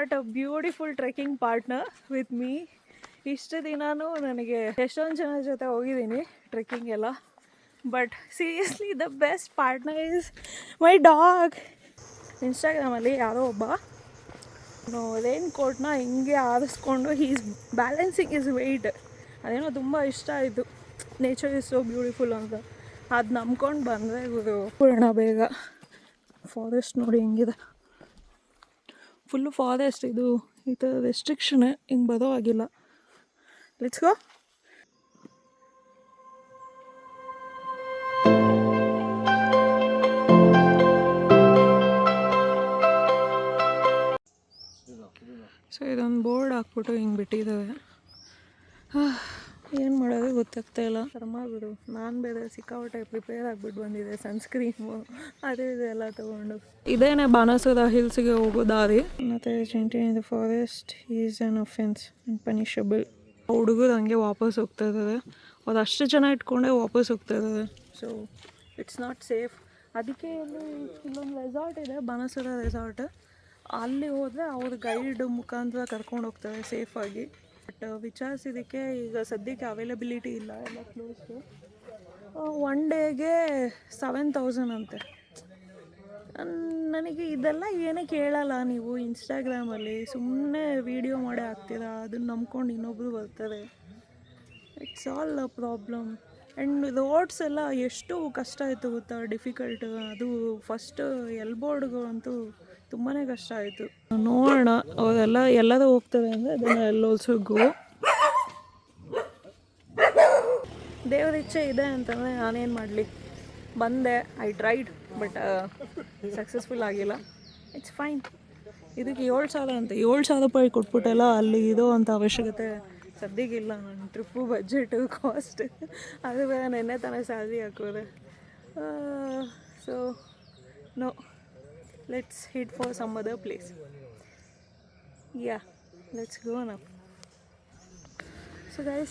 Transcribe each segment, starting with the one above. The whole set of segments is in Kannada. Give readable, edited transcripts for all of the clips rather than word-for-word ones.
Got a beautiful trekking partner with me. ಇಷ್ಟು ದಿನಾನು ನನಗೆ ಎಷ್ಟೊಂದು ಜನ ಜೊತೆ ಹೋಗಿದ್ದೀನಿ ಟ್ರೆಕ್ಕಿಂಗ್ ಎಲ್ಲ, but seriously the best partner is my dog. ಇನ್ಸ್ಟಾಗ್ರಾಮಲ್ಲಿ ಯಾರೋ ಒಬ್ಬ ರೈನ್ ಕೋಟ್ನ ಹಿಂಗೆ ಆರಿಸ್ಕೊಂಡು ಈಸ್ ಬ್ಯಾಲೆನ್ಸಿಂಗ್ ಇಸ್ ವೆಯ್ಟ್, ಅದೇನೋ ತುಂಬ ಇಷ್ಟ ಆಯಿತು. ನೇಚರ್ ಇಸ್ ಸೋ ಬ್ಯೂಟಿಫುಲ್ ಅಂತ ಅದು ನಂಬ್ಕೊಂಡು ಬಂದರೆ ಪೂರ್ಣ ಬೇಗ. ಫಾರೆಸ್ಟ್ ನೋಡಿ ಹೆಂಗಿದೆ, ಫುಲ್ಲು ಫಾರೆಸ್ಟ್. ಇದು ಈ ಥರ ರೆಸ್ಟ್ರಿಕ್ಷನ್ ಹಿಂಗೆ ಬರೋ ಆಗಿಲ್ಲ. Let's go. ಸೊ ಇದೊಂದು ಬೋರ್ಡ್ ಹಾಕ್ಬಿಟ್ಟು ಹಿಂಗೆ ಬಿಟ್ಟಿದ್ದಾವೆ. ಏನು ಮಾಡೋದು ಗೊತ್ತಾಗ್ತಾ ಇಲ್ಲ. ಕರ್ಮ ಬಿಡು, ನಾನು ಬೇರೆ ಸಿಕ್ಕಾಪಟ್ಟೆ ಪ್ರಿಪೇರ್ ಆಗಿಬಿಟ್ಟು ಬಂದಿದೆ, ಸನ್ಸ್ಕ್ರೀನು ಅದೇ ಇದೆಲ್ಲ ತೊಗೊಂಡು. ಇದೇನೆ ಬಾಣಾಸುರ ಹಿಲ್ಸ್ಗೆ ಹೋಗೋ ದಾರಿ. ಮತ್ತು entering the forest is on offence and punishable. ಹುಡುಗರು ಹಂಗೆ ವಾಪಸ್ ಹೋಗ್ತಾ ಇದ್ದಾರೆ, ಅವ್ರು ಅಷ್ಟು ಜನ ಇಟ್ಕೊಂಡೇ ವಾಪಸ್ ಹೋಗ್ತಾ ಇದ್ದಾರೆ. So it's not safe. ಅದಕ್ಕೆ ಇಲ್ಲೊಂದು ರೆಸಾರ್ಟ್ ಇದೆ, ಬಾಣಾಸುರ ರೆಸಾರ್ಟ್. ಅಲ್ಲಿ ಹೋದರೆ ಅವ್ರ ಗೈಡ್ ಮುಖಾಂತರ ಕರ್ಕೊಂಡು ಹೋಗ್ತಾರೆ ಸೇಫಾಗಿ. ಬಟ್ ವಿಚಾರಿಸಿದ್ದಕ್ಕೆ ಈಗ ಸದ್ಯಕ್ಕೆ ಅವೈಲಬಿಲಿಟಿ ಇಲ್ಲ, ಎಲ್ಲ ಕ್ಲೋಸ್ಡು. ಒನ್ ಡೇಗೆ 7,000 ಅಂತೆ. ನನಗೆ ಇದೆಲ್ಲ ಏನೇ ಕೇಳಲ್ಲ, ನೀವು ಇನ್ಸ್ಟಾಗ್ರಾಮಲ್ಲಿ ಸುಮ್ಮನೆ ವೀಡಿಯೋ ಮಾಡೇ ಹಾಕ್ತೀರಾ, ಅದನ್ನು ನಂಬ್ಕೊಂಡು ಇನ್ನೊಬ್ರು ಬರ್ತಾರೆ. It's all a problem. And roads ಎಲ್ಲ ಎಷ್ಟು ಕಷ್ಟ ಆಯಿತು ಗೊತ್ತಾ, ಡಿಫಿಕಲ್ಟ್. ಅದು ಫಸ್ಟ್ ಎಲ್ಬೋರ್ಡ್ಗಳಂತೂ ತುಂಬಾ ಕಷ್ಟ ಆಯಿತು. ನೋಡೋಣ, ಅವರೆಲ್ಲ ಎಲ್ಲರೂ ಹೋಗ್ತಾರೆ ಅಂದರೆ ಅದನ್ನು ಎಲ್ಲೋಲ್ಸು ಗೋ. ದೇವ್ರ ಇಚ್ಛೆ ಇದೆ ಅಂತಂದರೆ ನಾನೇನು ಮಾಡಲಿ. ಬಂದೆ, ಐ ಟ್ರೈಡ್, ಬಟ್ ಸಕ್ಸಸ್ಫುಲ್ ಆಗಿಲ್ಲ. It's fine. ಇದಕ್ಕೆ 7,000 ಅಂತೆ. 7,000 ರೂಪಾಯಿ ಕೊಟ್ಬಿಟ್ಟೆಲ್ಲ ಅಲ್ಲಿ ಇದೋ ಅಂತ ಅವಶ್ಯಕತೆ ಸದ್ಯಕ್ಕಿಲ್ಲ. ನನ್ನ ಟ್ರಿಪ್ಪು ಬಜೆಟು ಕಾಸ್ಟ್ ಅದು ಬೇರೆ ನೆನ್ನೆ ತಾನೇ ಸ್ಯಾಲ್ರಿ ಹಾಕೋದೆ. So no, let's head for some other place. Yeah, let's go now. So guys,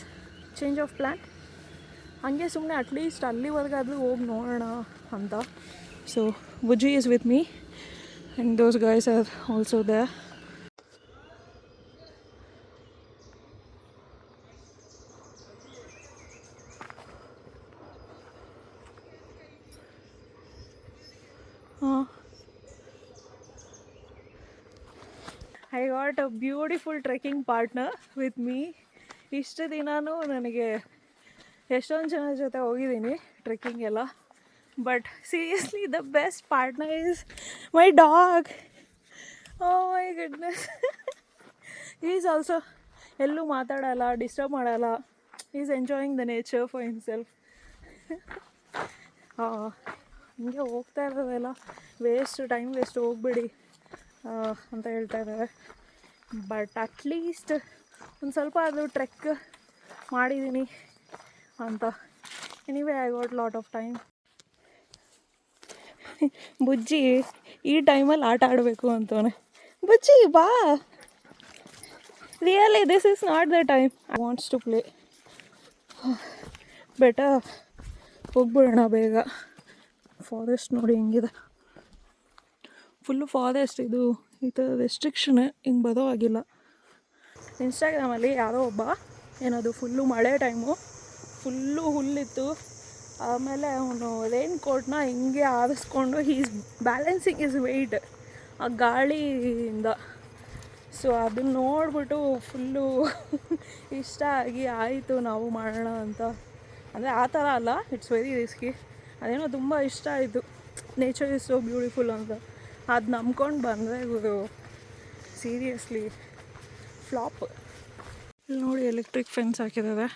change of plan. ಹಂಗೆ ಸುಮ್ಮನೆ ಅಟ್ಲೀಸ್ಟ್ ಅಲ್ಲಿವರೆಗಾದರೂ ಹೋಗಿ ನೋಡೋಣ ಅಂತ. So Bujji is with me and those guys are also there. I got a beautiful trekking partner with me. ಇಷ್ಟು ದಿನಾನು ನನಗೆ ಎಷ್ಟೊಂದು ಜನ ಜೊತೆ ಹೋಗಿದ್ದೀನಿ ಟ್ರೆಕ್ಕಿಂಗ್ ಎಲ್ಲ, but seriously the best partner is my dog. Oh my goodness. Is also ಎಲ್ಲೂ ಮಾತಾಡಲ್ಲ, ಡಿಸ್ಟರ್ಬ್ ಮಾಡಲ್ಲ. Is enjoying the nature for himself. ಹಿಂಗೆ ಹೋಗ್ತಾ ಇರೋದೆಲ್ಲ ವೇಸ್ಟ್, ಟೈಮ್ ವೇಸ್ಟ್, ಹೋಗ್ಬೇಡಿ ಅಂತ ಹೇಳ್ತಾ ಇದ್ದಾರೆ. ಬಟ್ ಅಟ್ಲೀಸ್ಟ್ ಒಂದು ಸ್ವಲ್ಪ ಅದು ಟ್ರೆಕ್ ಮಾಡಿದ್ದೀನಿ ಅಂತ. Anyway I got lot of time. Bujji ಈ ಟೈಮಲ್ಲಿ ಆಟ ಆಡಬೇಕು ಅಂತವನೆ. ಬುಜ್ಜಿ ಬಾ, really this is not the time I wants to play. Better ಹೋಗ್ಬಿಡೋಣ ಬೇಗ. ಫಾರೆಸ್ಟ್ ನೋಡಿ ಹೆಂಗಿದೆ, ಫುಲ್ಲು ಫಾರೆಸ್ಟ್. ಇದು ಈ ಥರ ರೆಸ್ಟ್ರಿಕ್ಷನ್ ಹಿಂಗೆ ಬರೋ ಆಗಿಲ್ಲ. ಇನ್ಸ್ಟಾಗ್ರಾಮಲ್ಲಿ ಯಾರೋ ಒಬ್ಬ ಏನದು ಫುಲ್ಲು ಮಳೆ ಟೈಮು, ಫುಲ್ಲು ಹುಲ್ಲಿತ್ತು. ಆಮೇಲೆ ಅವನು ರೈನ್ ಕೋಟ್ನ ಹಿಂಗೆ ಆರಿಸ್ಕೊಂಡು ಈಸ್ ಬ್ಯಾಲೆನ್ಸಿಂಗ್ ಇಸ್ ವೆಯ್ಟ್ ಆ ಗಾಳಿಯಿಂದ. ಸೊ ಅದನ್ನ ನೋಡಿಬಿಟ್ಟು ಫುಲ್ಲು ಇಷ್ಟ ಆಗಿ ಆಯಿತು ನಾವು ಮಾಡೋಣ ಅಂತ. ಅಂದರೆ ಆ ಥರ ಅಲ್ಲ, ಇಟ್ಸ್ ವೆರಿ ರಿಸ್ಕಿ. ಅದೇನೋ ತುಂಬ ಇಷ್ಟ ಆಯಿತು. ನೇಚರ್ ಇಸ್ ಸೋ ಬ್ಯೂಟಿಫುಲ್ ಅಂತ ಅದು ನಂಬ್ಕೊಂಡು ಬಂದರೆ ಸೀರಿಯಸ್ಲಿ ಫ್ಲಾಪ್. ಇಲ್ಲಿ ನೋಡಿ ಎಲೆಕ್ಟ್ರಿಕ್ ಫೆನ್ಸ್ ಹಾಕಿದ್ದಾರೆ.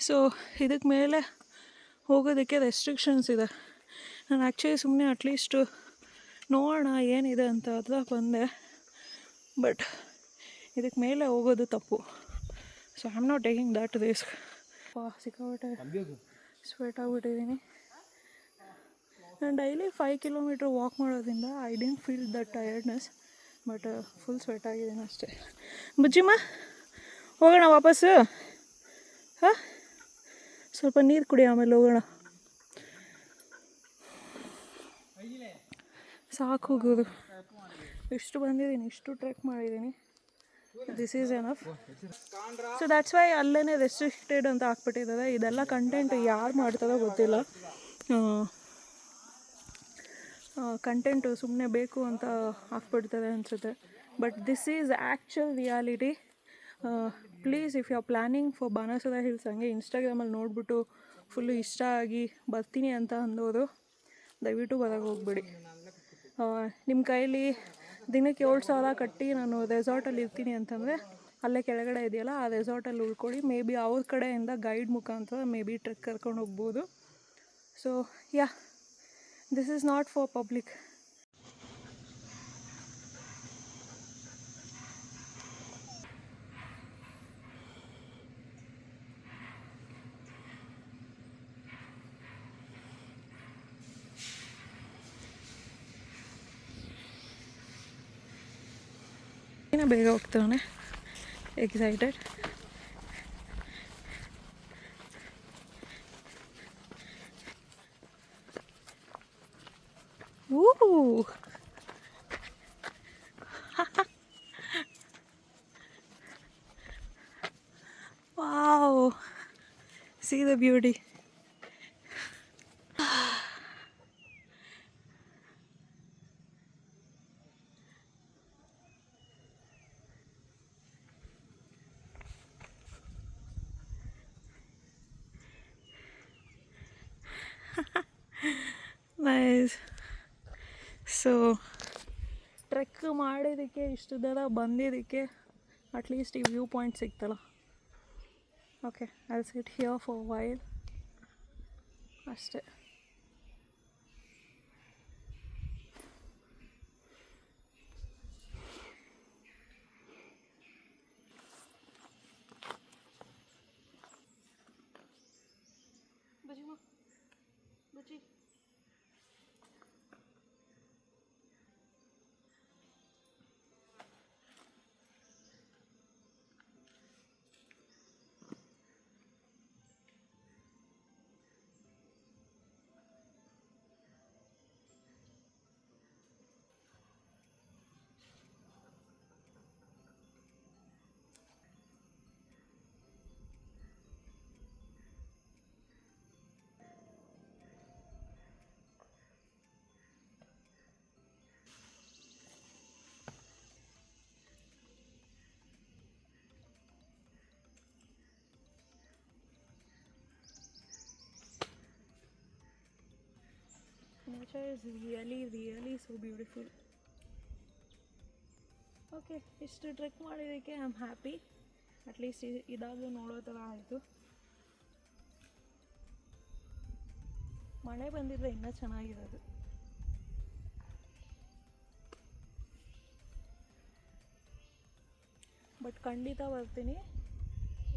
ಸೊ ಇದಕ್ಕೆ ಮೇಲೆ ಹೋಗೋದಕ್ಕೆ ರೆಸ್ಟ್ರಿಕ್ಷನ್ಸ್ ಇದೆ. ನಾನು ಆ್ಯಕ್ಚುಲಿ ಸುಮ್ಮನೆ ಅಟ್ಲೀಸ್ಟು ನೋಡೋಣ ಏನಿದೆ ಅಂತ ಹತ್ರ ಬಂದೆ, ಬಟ್ ಇದಕ್ಕೆ ಮೇಲೆ ಹೋಗೋದು ತಪ್ಪು. So I am not taking that risk. ಸಿಕ್ಕಾಪಟ್ಟೆ ಸ್ವೆಟ್ ಆಗಿಬಿಟ್ಟಿದ್ದೀನಿ. ನಾನು ಡೈಲಿ 5 ಕಿಲೋಮೀಟ್ರ್ ವಾಕ್ ಮಾಡೋದ್ರಿಂದ I didn't feel that tiredness, but full sweat ಆಗಿದ್ದೀನಿ ಅಷ್ಟೇ. ಬುಜ್ಜಿಮ್ಮ ಹೋಗೋಣ ವಾಪಸ್ಸು? ಹಾಂ, ಸ್ವಲ್ಪ ನೀರು ಕುಡಿ, ಆಮೇಲೆ ಹೋಗೋಣ. ಸಾಕು ಹೋಗೋದು. ಇಷ್ಟು ಬಂದಿದ್ದೀನಿ, ಇಷ್ಟು ಟ್ರೆಕ್ ಮಾಡಿದ್ದೀನಿ. This is enough. So that's why ಅಲ್ಲೇ ರೆಸ್ಟ್ರಿಕ್ಟೆಡ್ ಅಂತ ಹಾಕ್ಬಿಟ್ಟಿದ್ದಾರೆ. ಇದೆಲ್ಲ ಕಂಟೆಂಟ್ ಯಾರು ಮಾಡ್ತಾರೋ ಗೊತ್ತಿಲ್ಲ. ಕಂಟೆಂಟು ಸುಮ್ಮನೆ ಬೇಕು ಅಂತ ಹಾಕ್ಬಿಡ್ತಾರೆ ಅನಿಸುತ್ತೆ. But this is actual reality. Please if you are planning for Banasura hills ಹಂಗೆ ಇನ್ಸ್ಟಾಗ್ರಾಮಲ್ಲಿ ನೋಡಿಬಿಟ್ಟು ಫುಲ್ಲು ಇಷ್ಟ ಆಗಿ ಬರ್ತೀನಿ ಅಂತ ಅಂದವರು ದಯವಿಟ್ಟು ಬರೋಕ್ಕೆ ಹೋಗ್ಬೇಡಿ. ನಿಮ್ಮ ಕೈಲಿ ದಿನಕ್ಕೆ 7,000 ಕಟ್ಟಿ ನಾನು ರೆಸಾರ್ಟಲ್ಲಿ ಇರ್ತೀನಿ ಅಂತಂದರೆ ಅಲ್ಲೇ ಕೆಳಗಡೆ ಇದೆಯಲ್ಲ ಆ ರೆಸಾರ್ಟಲ್ಲಿ ಉಳ್ಕೊಳ್ಳಿ. ಮೇ ಬಿ ಅವ್ರ ಕಡೆಯಿಂದ ಗೈಡ್ ಮುಖಾಂತರ ಮೇ ಬಿ ಟ್ರೆಕ್ ಕರ್ಕೊಂಡು ಹೋಗ್ಬೋದು. So yeah, this is not for public. ಬೇಗ ಹೋಗ್ತಾನೆ, excited. Wow, see the beauty. Nice. So trek ಮಾಡಿದ್ದಕ್ಕೆ ಇಷ್ಟು ದರ ಬಂದಿದ್ದಕ್ಕೆ ಅಟ್ಲೀಸ್ಟ್ ಈ ವ್ಯೂ ಪಾಯಿಂಟ್ ಸಿಗ್ತಲ್ಲ. Okay, I will sit here for while ಅಷ್ಟೇ. Bujji nature is really so beautiful. Okay, ಇಷ್ಟು ಟ್ರೆಕ್ ಮಾಡಿದ್ದಕ್ಕೆ ಐ ಆಮ್ ಹ್ಯಾಪಿ. ಅಟ್ಲೀಸ್ಟ್ ಇದಾಗಲೂ ನೋಡೋ ಥರ ಆಯಿತು. ಮಳೆ ಬಂದಿದ್ರೆ ಇನ್ನೂ ಚೆನ್ನಾಗಿರೋದು. ಬಟ್ ಖಂಡಿತ ಬರ್ತೀನಿ.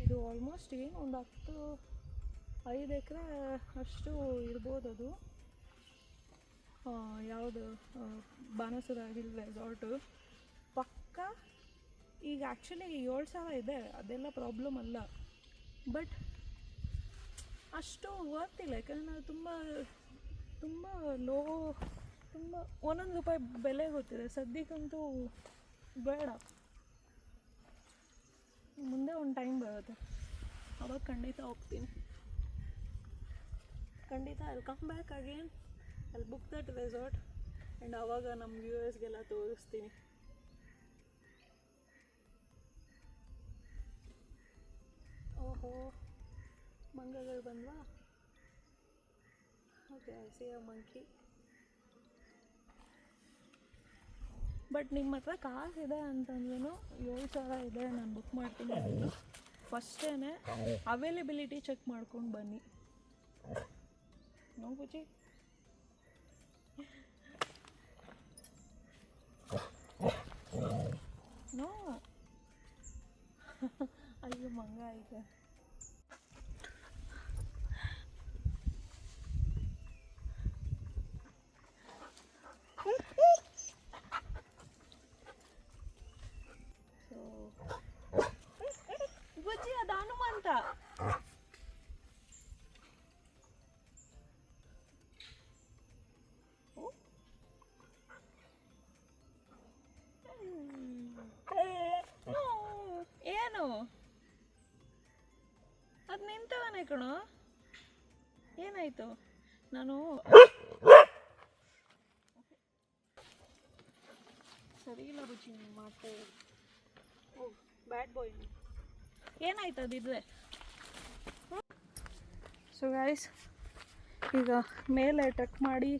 ಇದು ಆಲ್ಮೋಸ್ಟ್ ಏನು ಒಂದು 5 ಎಕರೆ ಅಷ್ಟು ಇರ್ಬೋದು ಅದು. ಯಾವುದು ಬಾಣಾಸುರ ಹಿಲ್ ರೆಸಾರ್ಟು ಪಕ್ಕ. ಈಗ ಆ್ಯಕ್ಚುಲಿ 7,000 ಇದೆ, ಅದೆಲ್ಲ ಪ್ರಾಬ್ಲಮ್ ಅಲ್ಲ. ಬಟ್ ಅಷ್ಟು ವರ್ತಿಲ್ಲ, ಯಾಕಂದರೆ ನಾವು ತುಂಬ ಲೋ, ತುಂಬ ₹1 ಬೆಲೆ ಗೊತ್ತಿದೆ. ಸದ್ಯಕ್ಕಂತೂ ಬೇಡ, ಮುಂದೆ ಒಂದು ಟೈಮ್ ಬರುತ್ತೆ, ಅವಾಗ ಖಂಡಿತ ಹೋಗ್ತೀನಿ. ಖಂಡಿತ I will come back again, I will book that resort and ಆವಾಗ ನಮ್ಮ ವ್ಯೂವರ್ಸ್ಗೆಲ್ಲ ತೋರಿಸ್ತೀನಿ. ಓಹೋ, ಮಂಗಗಳು ಬಂದ್ವಾ? Okay, I see a monkey. But ನಿಮ್ಮ ಹತ್ರ ಕಾಸಿದೆ ಅಂತಂದ್ರೂ 7,000 ಇದೆ, ನಾನು ಬುಕ್ ಮಾಡ್ತೀನಿ ಅಂತ ಫಸ್ಟೇ ಅವೈಲೇಬಿಲಿಟಿ ಚೆಕ್ ಮಾಡ್ಕೊಂಡು ಬನ್ನಿ. No Bujji, no. ಅಯ್ಯೋ, ಮಂಗ ಐತೆ. ಬುಜ್ಜಿ, ಅದು ಹನುಮಂತ. ಸುಮ್ಮನೆ ಕಣೋ, ಏನಾಯಿತು? ನಾನು ಸರಿ ಇಲ್ಲ ಬುಜ್ಜಿ, ನೀವು ಮಾಡ್ತಾ ಇರೋದು. ಓ ಬ್ಯಾಡ್ ಬಾಯ್. ಏನಾಯ್ತು ಅದಿದ್ರೆ? ಸೊ ಗೈಸ್, ಈಗ ಮೇಲೆ ಟ್ರೆಕ್ ಮಾಡಿ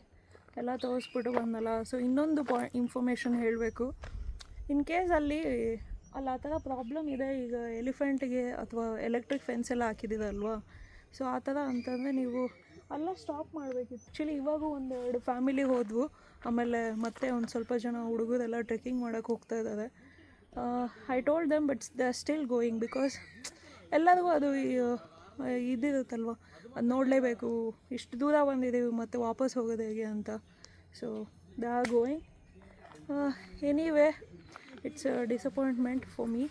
ಎಲ್ಲ ತೋರಿಸ್ಬಿಟ್ಟು ಬಂದಲ್ಲ. ಸೊ ಇನ್ನೊಂದು ಇನ್ಫಾರ್ಮೇಷನ್ ಹೇಳಬೇಕು. ಇನ್ ಕೇಸ್ ಅಲ್ಲಿ ಆ ಥರ ಪ್ರಾಬ್ಲಮ್ ಇದೆ. ಈಗ ಎಲಿಫೆಂಟ್ಗೆ ಅಥವಾ ಎಲೆಕ್ಟ್ರಿಕ್ ಫೆನ್ಸ್ ಎಲ್ಲ ಹಾಕಿದ್ದೀರಲ್ವಾ, ಸೊ ಆ ಥರ ಅಂತಂದರೆ ನೀವು ಅಲ್ಲ ಸ್ಟಾಪ್ ಮಾಡಬೇಕಿತ್ತು. ಆ್ಯಕ್ಚುಲಿ ಇವಾಗೂ 1-2 ಫ್ಯಾಮಿಲಿ ಹೋದ್ವು. ಆಮೇಲೆ ಮತ್ತೆ ಒಂದು ಸ್ವಲ್ಪ ಜನ ಹುಡುಗರೆಲ್ಲ ಟ್ರೆಕ್ಕಿಂಗ್ ಮಾಡೋಕ್ಕೆ ಹೋಗ್ತಾ ಇದ್ದಾರೆ. I told them, but they are still going because ಎಲ್ಲರಿಗೂ ಅದು ಇದಿರುತ್ತಲ್ವ, ಅದು ನೋಡಲೇಬೇಕು. ಇಷ್ಟು ದೂರ ಬಂದಿದ್ದೀವಿ ಮತ್ತು ವಾಪಸ್ ಹೋಗೋದು ಹೇಗೆ ಅಂತ. So they are going. Anyway, it's disappointment for me.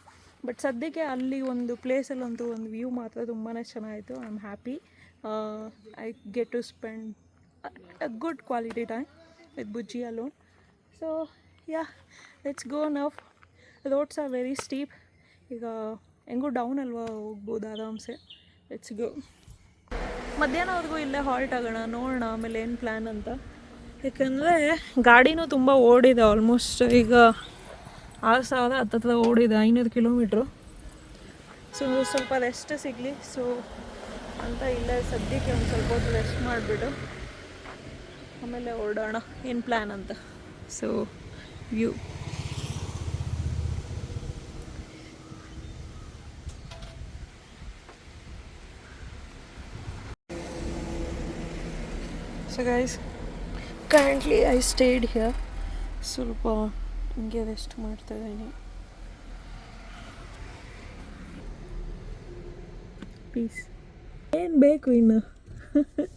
But ಸದ್ಯಕ್ಕೆ ಅಲ್ಲಿ ಒಂದು ಪ್ಲೇಸಲ್ಲಂತೂ ಒಂದು ವ್ಯೂ ಮಾತ್ರ ತುಂಬಾ ಚೆನ್ನಾಗಿತ್ತು. I am happy. I get to spend a good quality time with Bujji alone. So yeah, let's go now. Roads are very steep. ಈಗ ಹೆಂಗೂ ಡೌನ್ ಅಲ್ವಾ, ಹೋಗ್ಬೋದು ಆರಾಮ್ಸೆ. Let's go. ಮಧ್ಯಾಹ್ನವರೆಗೂ ಇಲ್ಲೇ ಹಾಲ್ಟ್ ಆಗೋಣ, ನೋಡೋಣ ಆಮೇಲೆ ಏನು ಪ್ಲ್ಯಾನ್ ಅಂತ. ಯಾಕಂದರೆ ಗಾಡಿನೂ ತುಂಬ ಓಡಿದೆ. ಆಲ್ಮೋಸ್ಟ್ ಈಗ 6,000 ಹತ್ತತ್ರ ಓಡಿದೆ, 500 ಕಿಲೋಮೀಟ್ರು. ಸೊ ಸ್ವಲ್ಪ ರೆಸ್ಟ್ ಸಿಗಲಿ ಸೊ ಅಂತ ಇಲ್ಲೇ ಸದ್ಯಕ್ಕೆ ಒಂದು ಸ್ವಲ್ಪ ಹೊತ್ತು ರೆಸ್ಟ್ ಮಾಡಿಬಿಟ್ಟು ಆಮೇಲೆ ಓಡೋಣ ಏನು ಪ್ಲ್ಯಾನ್ ಅಂತ. So view. So guys, currently I stayed here. ಸ್ವಲ್ಪ ಹಿಂಗೆ ರೆಸ್ಟ್ ಮಾಡ್ತಾ ಇದ್ದೀನಿ. ಪೀಸ್. ಏನು ಬೇಕು ಇನ್ನು?